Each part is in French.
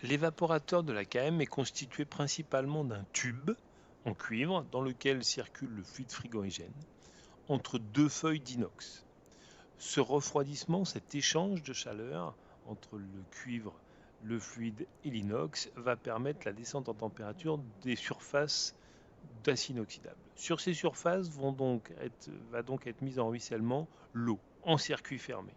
L'évaporateur de la KM est constitué principalement d'un tube en cuivre dans lequel circule le fluide frigorigène entre deux feuilles d'inox. Ce refroidissement, cet échange de chaleur entre le cuivre, le fluide et l'inox va permettre la descente en température des surfaces d'acier inoxydable. Sur ces surfaces va donc être mise en ruissellement l'eau en circuit fermé.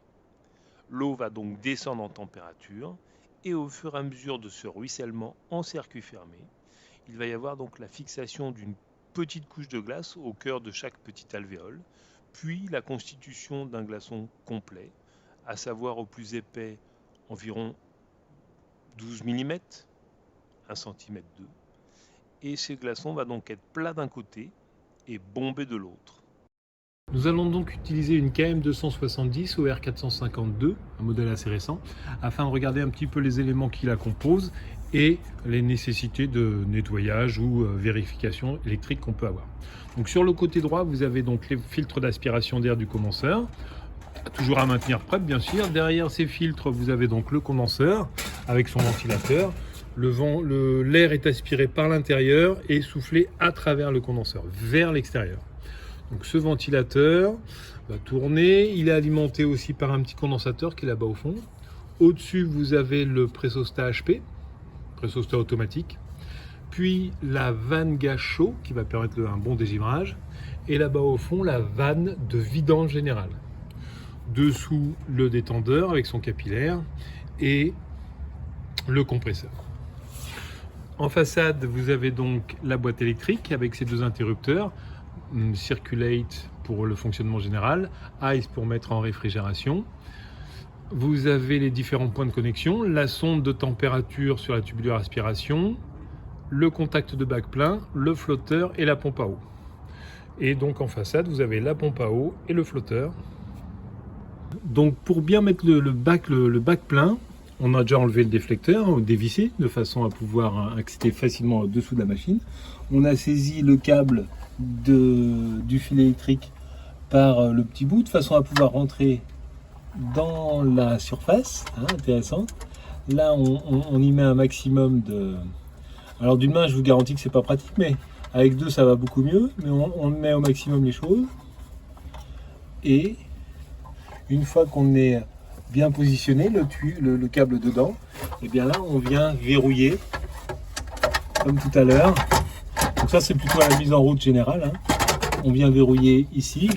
L'eau va donc descendre en température et au fur et à mesure de ce ruissellement en circuit fermé, il va y avoir donc la fixation d'une petite couche de glace au cœur de chaque petit alvéole, puis la constitution d'un glaçon complet, à savoir au plus épais environ 12 mm, 1 cm 2, et ce glaçon va donc être plat d'un côté et bombé de l'autre. Nous allons donc utiliser une KM270 au R452, un modèle assez récent, afin de regarder un petit peu les éléments qui la composent et les nécessités de nettoyage ou vérification électrique qu'on peut avoir. Donc sur le côté droit, vous avez donc les filtres d'aspiration d'air du condenseur, toujours à maintenir prêt bien sûr. Derrière ces filtres, vous avez donc le condenseur avec son ventilateur. L'air est aspiré par l'intérieur et soufflé à travers le condenseur, vers l'extérieur. Donc ce ventilateur va tourner, il est alimenté aussi par un petit condensateur qui est là-bas au fond. Au-dessus, vous avez le pressostat HP, pressostat automatique, puis la vanne gaz chaud qui va permettre un bon dégivrage, et là-bas au fond, la vanne de vidange générale. Dessous, le détendeur avec son capillaire et le compresseur. En façade, vous avez donc la boîte électrique avec ses deux interrupteurs. Circulate pour le fonctionnement général, Ice pour mettre en réfrigération. Vous avez les différents points de connexion, la sonde de température sur la tubulure aspiration, le contact de bac plein, le flotteur et la pompe à eau. Et donc en façade, vous avez la pompe à eau et le flotteur. Donc pour bien mettre le bac plein, on a déjà enlevé le déflecteur, dévissé, de façon à pouvoir accéder facilement au-dessous de la machine. On a saisi le câble du fil électrique par le petit bout, de façon à pouvoir rentrer dans la surface, intéressante. Là, on y met un maximum de... Alors d'une main, je vous garantis que c'est pas pratique, mais avec deux, ça va beaucoup mieux. Mais on met au maximum les choses. Et une fois qu'on est bien positionné, le câble dedans, et bien là, on vient verrouiller, comme tout à l'heure. Donc ça, c'est plutôt à la mise en route générale. On vient verrouiller ici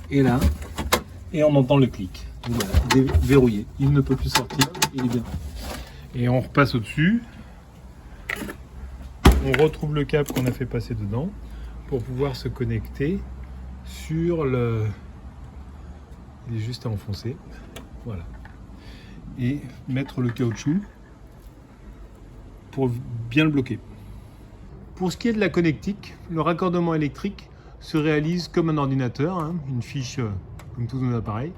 et là, et on entend le clic. Donc voilà, verrouillé. Il ne peut plus sortir. Il est bien. Et on repasse au-dessus. On retrouve le câble qu'on a fait passer dedans pour pouvoir se connecter sur le... Il est juste à enfoncer. Voilà. Et mettre le caoutchouc pour bien le bloquer. Pour ce qui est de la connectique, le raccordement électrique se réalise comme un ordinateur, une fiche comme tous nos appareils.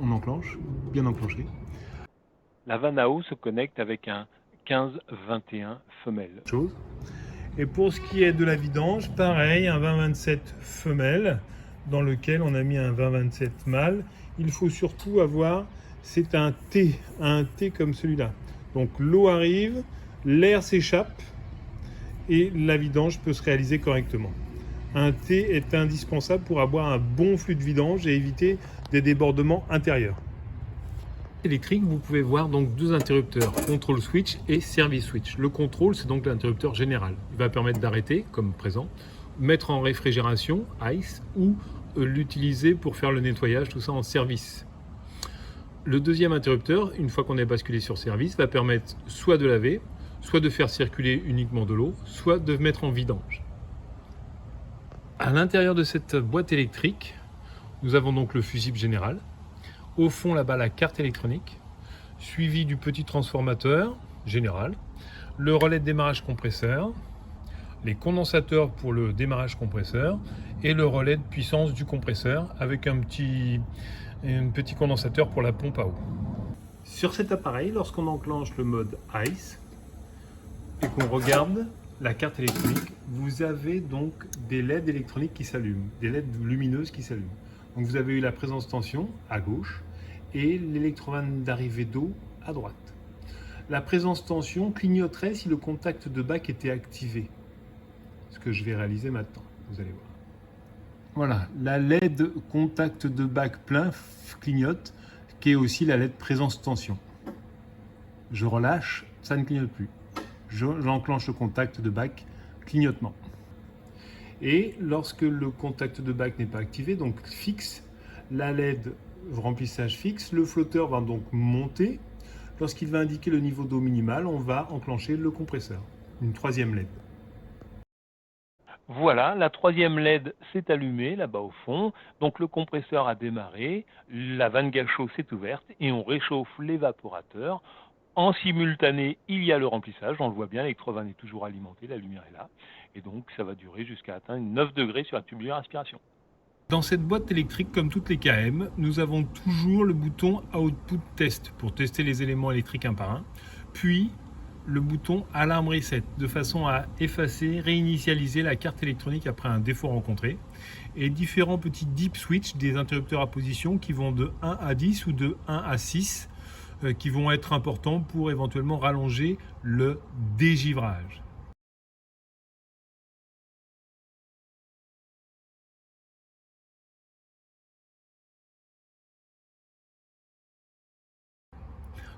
On enclenche, bien enclenché. La vanne à eau se connecte avec un 15-21 femelle. Et pour ce qui est de la vidange, pareil, un 20-27 femelle dans lequel on a mis un 20-27 mâle. Il faut surtout avoir, c'est un T comme celui-là. Donc l'eau arrive, l'air s'échappe, et la vidange peut se réaliser correctement. Un T est indispensable pour avoir un bon flux de vidange et éviter des débordements intérieurs. Électrique, vous pouvez voir donc deux interrupteurs, control switch et service switch. Le contrôle, c'est donc l'interrupteur général. Il va permettre d'arrêter, comme présent, mettre en réfrigération, ice, ou l'utiliser pour faire le nettoyage, tout ça en service. Le deuxième interrupteur, une fois qu'on est basculé sur service, va permettre soit de laver, soit de faire circuler uniquement de l'eau, soit de mettre en vidange. À l'intérieur de cette boîte électrique, nous avons donc le fusible général. Au fond, là-bas, la carte électronique, suivi du petit transformateur général, le relais de démarrage compresseur, les condensateurs pour le démarrage compresseur et le relais de puissance du compresseur avec un petit condensateur pour la pompe à eau. Sur cet appareil, lorsqu'on enclenche le mode ICE, et qu'on regarde la carte électronique, vous avez donc des LED électroniques qui s'allument, des LED lumineuses qui s'allument. Donc vous avez eu la présence tension à gauche et l'électrovanne d'arrivée d'eau à droite. La présence tension clignoterait si le contact de bac était activé. Ce que je vais réaliser maintenant, vous allez voir. Voilà, la LED contact de bac plein clignote, qui est aussi la LED présence tension. Je relâche, ça ne clignote plus. J'enclenche le contact de bac, clignotement. Et lorsque le contact de bac n'est pas activé, donc fixe, la LED remplissage fixe, le flotteur va donc monter. Lorsqu'il va indiquer le niveau d'eau minimal, on va enclencher le compresseur, une troisième LED. Voilà, la troisième LED s'est allumée là-bas au fond, donc le compresseur a démarré, la vanne gaz chaud s'est ouverte et on réchauffe l'évaporateur. En simultané, il y a le remplissage, on le voit bien, l'électrovanne est toujours alimentée, la lumière est là, et donc ça va durer jusqu'à atteindre 9 degrés sur la tubulaire aspiration. Dans cette boîte électrique, comme toutes les KM, nous avons toujours le bouton Output Test pour tester les éléments électriques un par un, puis le bouton Alarm Reset de façon à effacer, réinitialiser la carte électronique après un défaut rencontré, et différents petits deep switch des interrupteurs à position qui vont de 1 à 10 ou de 1 à 6 qui vont être importants pour éventuellement rallonger le dégivrage.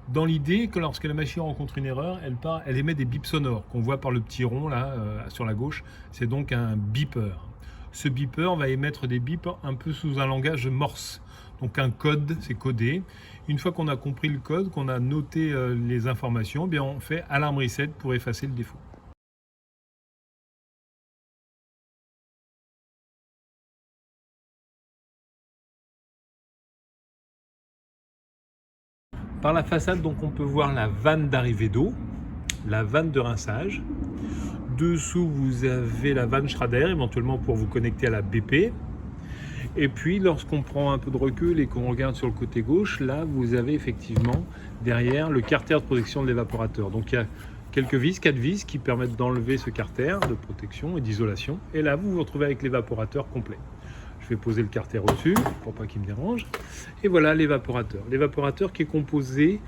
Dans l'idée que lorsque la machine rencontre une erreur, elle émet des bips sonores qu'on voit par le petit rond là sur la gauche. C'est donc un beeper. Ce beeper va émettre des bips un peu sous un langage morse. Donc un code, c'est codé. Une fois qu'on a compris le code, qu'on a noté les informations, bien on fait alarm reset pour effacer le défaut. Par la façade, donc, on peut voir la vanne d'arrivée d'eau, la vanne de rinçage. Dessous, vous avez la vanne Schrader, éventuellement pour vous connecter à la BP. Et puis, lorsqu'on prend un peu de recul et qu'on regarde sur le côté gauche, là, vous avez effectivement derrière le carter de protection de l'évaporateur. Donc, il y a quelques vis, 4 vis, qui permettent d'enlever ce carter de protection et d'isolation. Et là, vous vous retrouvez avec l'évaporateur complet. Je vais poser le carter au-dessus pour pas qu'il me dérange. Et voilà l'évaporateur. L'évaporateur qui est composé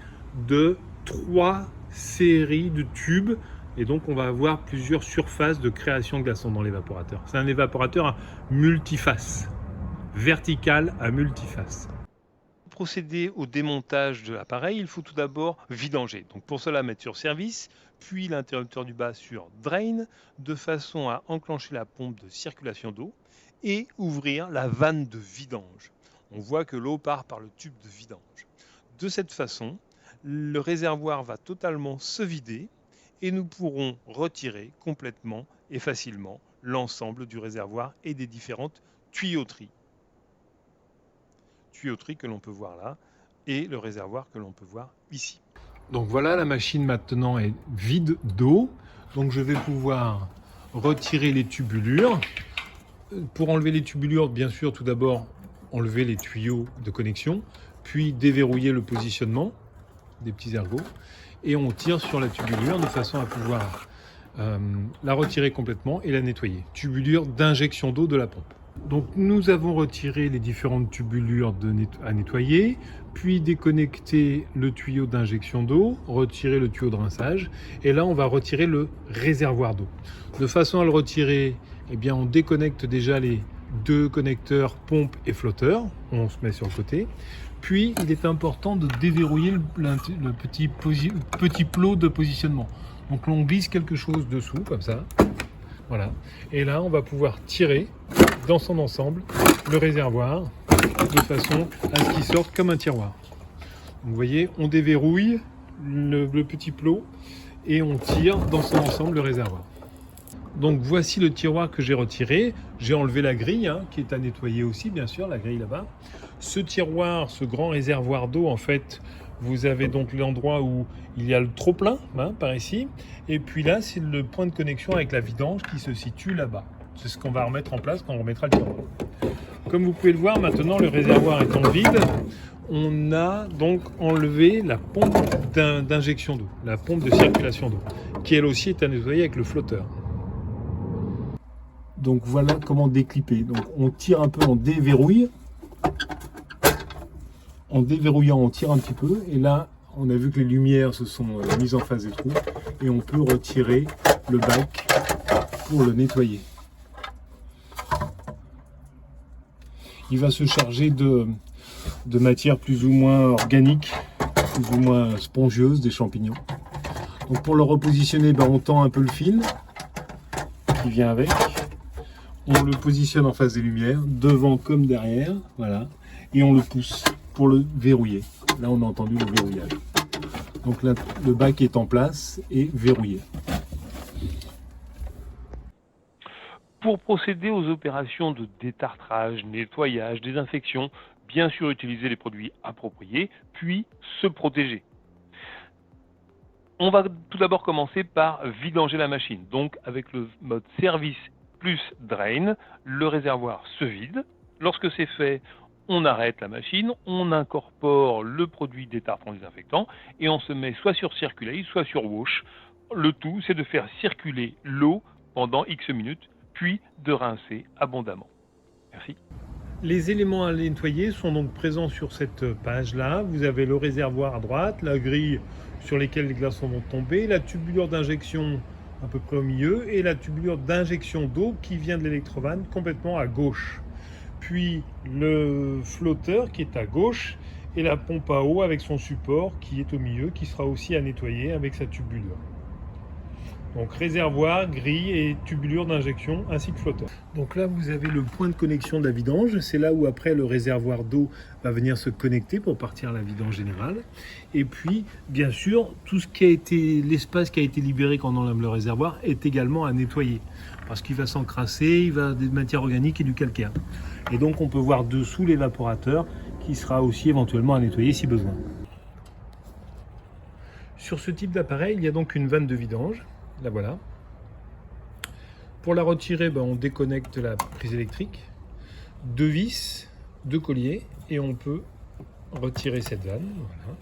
de 3 séries de tubes. Et donc on va avoir plusieurs surfaces de création de glaçons dans l'évaporateur. C'est un évaporateur à multiface, vertical à multiface. Pour procéder au démontage de l'appareil, il faut tout d'abord vidanger. Donc pour cela, mettre sur service, puis l'interrupteur du bas sur drain, de façon à enclencher la pompe de circulation d'eau et ouvrir la vanne de vidange. On voit que l'eau part par le tube de vidange. De cette façon, le réservoir va totalement se vider et nous pourrons retirer complètement et facilement l'ensemble du réservoir et des différentes tuyauteries. Tuyauterie que l'on peut voir là et le réservoir que l'on peut voir ici. Donc voilà, la machine maintenant est vide d'eau. Donc je vais pouvoir retirer les tubulures. Pour enlever les tubulures, bien sûr, tout d'abord enlever les tuyaux de connexion, puis déverrouiller le positionnement des petits ergots, et on tire sur la tubulure de façon à pouvoir la retirer complètement et la nettoyer. Tubulure d'injection d'eau de la pompe. Donc nous avons retiré les différentes tubulures à nettoyer, puis déconnecter le tuyau d'injection d'eau, retirer le tuyau de rinçage, et là on va retirer le réservoir d'eau. De façon à le retirer, eh bien, on déconnecte déjà les 2 connecteurs pompe et flotteur. On se met sur le côté. Puis, il est important de déverrouiller le petit plot de positionnement. Donc, on glisse quelque chose dessous, comme ça. Voilà. Et là, on va pouvoir tirer dans son ensemble le réservoir de façon à ce qu'il sorte comme un tiroir. Donc, vous voyez, on déverrouille le petit plot et on tire dans son ensemble le réservoir. Donc voici le tiroir que j'ai retiré. J'ai enlevé la grille qui est à nettoyer aussi, bien sûr, la grille là-bas. Ce tiroir, ce grand réservoir d'eau, en fait, vous avez donc l'endroit où il y a le trop-plein, par ici. Et puis là, c'est le point de connexion avec la vidange qui se situe là-bas. C'est ce qu'on va remettre en place quand on remettra le tiroir. Comme vous pouvez le voir, maintenant, le réservoir étant vide, on a donc enlevé la pompe d'injection d'eau, la pompe de circulation d'eau, qui elle aussi est à nettoyer avec le flotteur. Donc voilà comment déclipper. Donc on tire un peu, on déverrouille. En déverrouillant, on tire un petit peu. Et là, on a vu que les lumières se sont mises en face des trous et on peut retirer le bac pour le nettoyer. Il va se charger de matières plus ou moins organiques, plus ou moins spongieuses, des champignons. Donc pour le repositionner, on tend un peu le fil qui vient avec. On le positionne en face des lumières, devant comme derrière, voilà, et on le pousse pour le verrouiller. Là, on a entendu le verrouillage. Donc là, le bac est en place et verrouillé. Pour procéder aux opérations de détartrage, nettoyage, désinfection, bien sûr utiliser les produits appropriés, puis se protéger. On va tout d'abord commencer par vidanger la machine. Donc avec le mode service plus drain, le réservoir se vide. Lorsque c'est fait, on arrête la machine, on incorpore le produit détartrant désinfectant et on se met soit sur Circulate, soit sur Wash. Le tout, c'est de faire circuler l'eau pendant X minutes, puis de rincer abondamment. Merci. Les éléments à nettoyer sont donc présents sur cette page-là. Vous avez le réservoir à droite, la grille sur laquelle les glaçons vont tomber, la tubulure d'injection à peu près au milieu et la tubulure d'injection d'eau qui vient de l'électrovanne complètement à gauche. Puis le flotteur qui est à gauche et la pompe à eau avec son support qui est au milieu, qui sera aussi à nettoyer avec sa tubulure. Donc réservoir, grille et tubulure d'injection ainsi que flotteur. Donc là vous avez le point de connexion de la vidange, c'est là où après le réservoir d'eau va venir se connecter pour partir à la vidange générale. Et puis bien sûr tout ce qui a été, l'espace qui a été libéré quand on lave le réservoir est également à nettoyer. Parce qu'il va s'encrasser, il va des matières organiques et du calcaire. Et donc on peut voir dessous l'évaporateur qui sera aussi éventuellement à nettoyer si besoin. Sur ce type d'appareil, il y a donc une vanne de vidange. La voilà. Pour la retirer, on déconnecte la prise électrique, 2 vis, 2 colliers, et on peut retirer cette vanne. Voilà.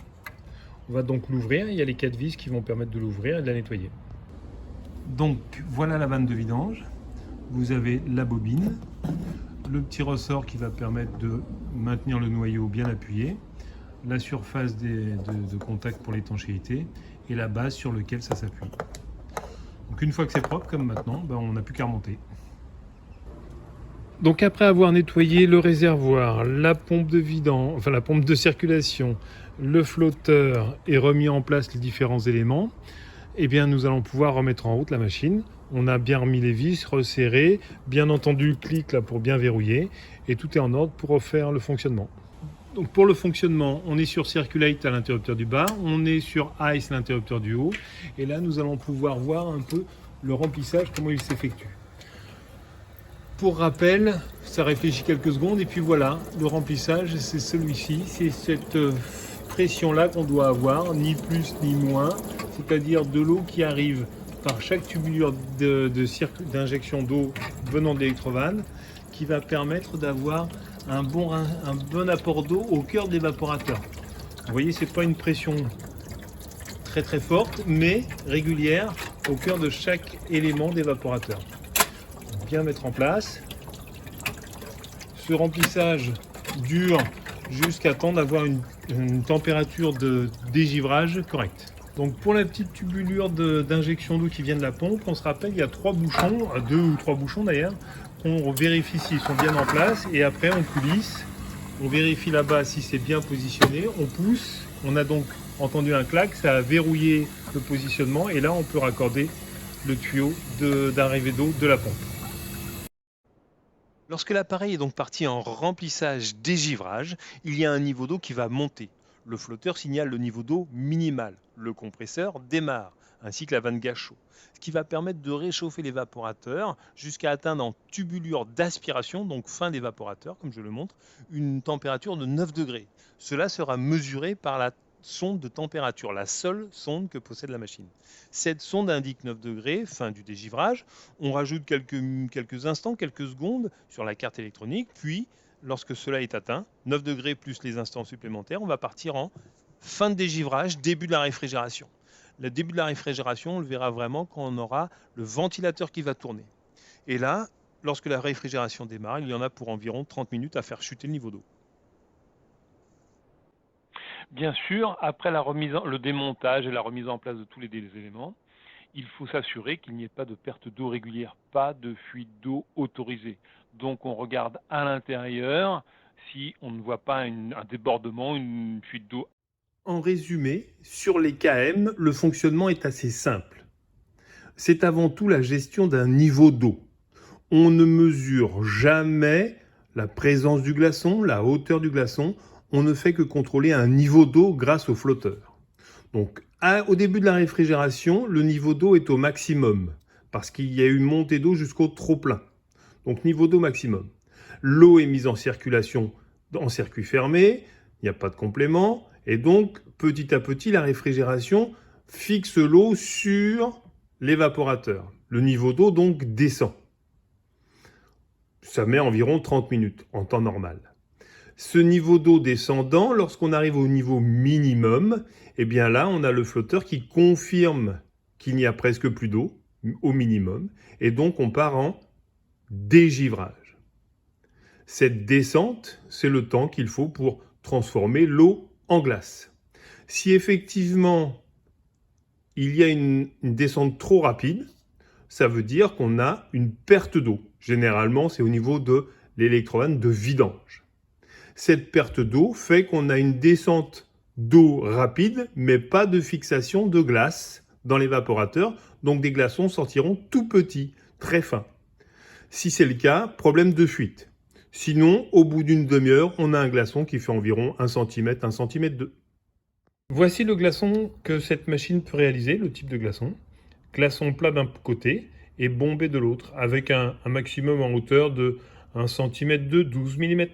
On va donc l'ouvrir. Il y a les 4 vis qui vont permettre de l'ouvrir et de la nettoyer. Donc voilà la vanne de vidange. Vous avez la bobine, le petit ressort qui va permettre de maintenir le noyau bien appuyé, la surface de contact pour l'étanchéité et la base sur laquelle ça s'appuie. Donc une fois que c'est propre, comme maintenant, on n'a plus qu'à remonter. Donc après avoir nettoyé le réservoir, la pompe de vidange, enfin la pompe de circulation, le flotteur et remis en place les différents éléments, nous allons pouvoir remettre en route la machine. On a bien remis les vis, resserré, bien entendu le clic là pour bien verrouiller, et tout est en ordre pour refaire le fonctionnement. Donc pour le fonctionnement, on est sur Circulate à l'interrupteur du bas, on est sur Ice à l'interrupteur du haut, et là nous allons pouvoir voir un peu le remplissage, comment il s'effectue. Pour rappel, ça réfléchit quelques secondes, et puis voilà, le remplissage c'est celui-ci, c'est cette pression-là qu'on doit avoir, ni plus ni moins, c'est-à-dire de l'eau qui arrive par chaque tubulure d'injection d'eau venant de l'électrovanne, qui va permettre d'avoir un bon apport d'eau au cœur de l'évaporateur. Vous voyez, c'est pas une pression très très forte, mais régulière au cœur de chaque élément d'évaporateur. Bien mettre en place. Ce remplissage dure jusqu'à temps d'avoir une température de dégivrage correcte. Donc pour la petite tubulure d'injection d'eau qui vient de la pompe, on se rappelle, il y a 3 bouchons, 2 ou 3 bouchons d'ailleurs, on vérifie s'ils sont bien en place et après on coulisse, on vérifie là-bas si c'est bien positionné, on pousse, on a donc entendu un clac, ça a verrouillé le positionnement et là on peut raccorder le tuyau d'arrivée d'eau de la pompe. Lorsque l'appareil est donc parti en remplissage dégivrage, il y a un niveau d'eau qui va monter. Le flotteur signale le niveau d'eau minimal. Le compresseur démarre, ainsi que la vanne gaz chaud, ce qui va permettre de réchauffer l'évaporateur jusqu'à atteindre en tubulure d'aspiration, donc fin d'évaporateur, comme je le montre, une température de 9 degrés. Cela sera mesuré par la sonde de température, la seule sonde que possède la machine. Cette sonde indique 9 degrés, fin du dégivrage. On rajoute quelques instants, quelques secondes sur la carte électronique, puis lorsque cela est atteint, 9 degrés plus les instants supplémentaires, on va partir en fin de dégivrage, début de la réfrigération. Le début de la réfrigération, on le verra vraiment quand on aura le ventilateur qui va tourner. Et là, lorsque la réfrigération démarre, il y en a pour environ 30 minutes à faire chuter le niveau d'eau. Bien sûr, après le démontage et la remise en place de tous les éléments, il faut s'assurer qu'il n'y ait pas de perte d'eau régulière, pas de fuite d'eau autorisée. Donc on regarde à l'intérieur si on ne voit pas un débordement, une fuite d'eau. En résumé, sur les KM, le fonctionnement est assez simple. C'est avant tout la gestion d'un niveau d'eau. On ne mesure jamais la présence du glaçon, la hauteur du glaçon. On ne fait que contrôler un niveau d'eau grâce au flotteur. Donc, au début de la réfrigération, le niveau d'eau est au maximum parce qu'il y a eu montée d'eau jusqu'au trop-plein. Donc, niveau d'eau maximum. L'eau est mise en circulation en circuit fermé, il n'y a pas de complément, et donc, petit à petit, la réfrigération fixe l'eau sur l'évaporateur. Le niveau d'eau, donc, descend. Ça met environ 30 minutes en temps normal. Ce niveau d'eau descendant, lorsqu'on arrive au niveau minimum, eh bien là, on a le flotteur qui confirme qu'il n'y a presque plus d'eau au minimum, et donc on part en dégivrage. Cette descente, c'est le temps qu'il faut pour transformer l'eau en glace. Si effectivement il y a une descente trop rapide, ça veut dire qu'on a une perte d'eau. Généralement, c'est au niveau de l'électrovan de vidange. Cette perte d'eau fait qu'on a une descente d'eau rapide, mais pas de fixation de glace dans l'évaporateur. Donc des glaçons sortiront tout petits, très fins. Si c'est le cas, problème de fuite. Sinon, au bout d'une demi-heure, on a un glaçon qui fait environ 1 cm, 1 cm 2. Voici le glaçon que cette machine peut réaliser, le type de glaçon. Glaçon plat d'un côté et bombé de l'autre, avec un maximum en hauteur de 1 cm 2, 12 mm.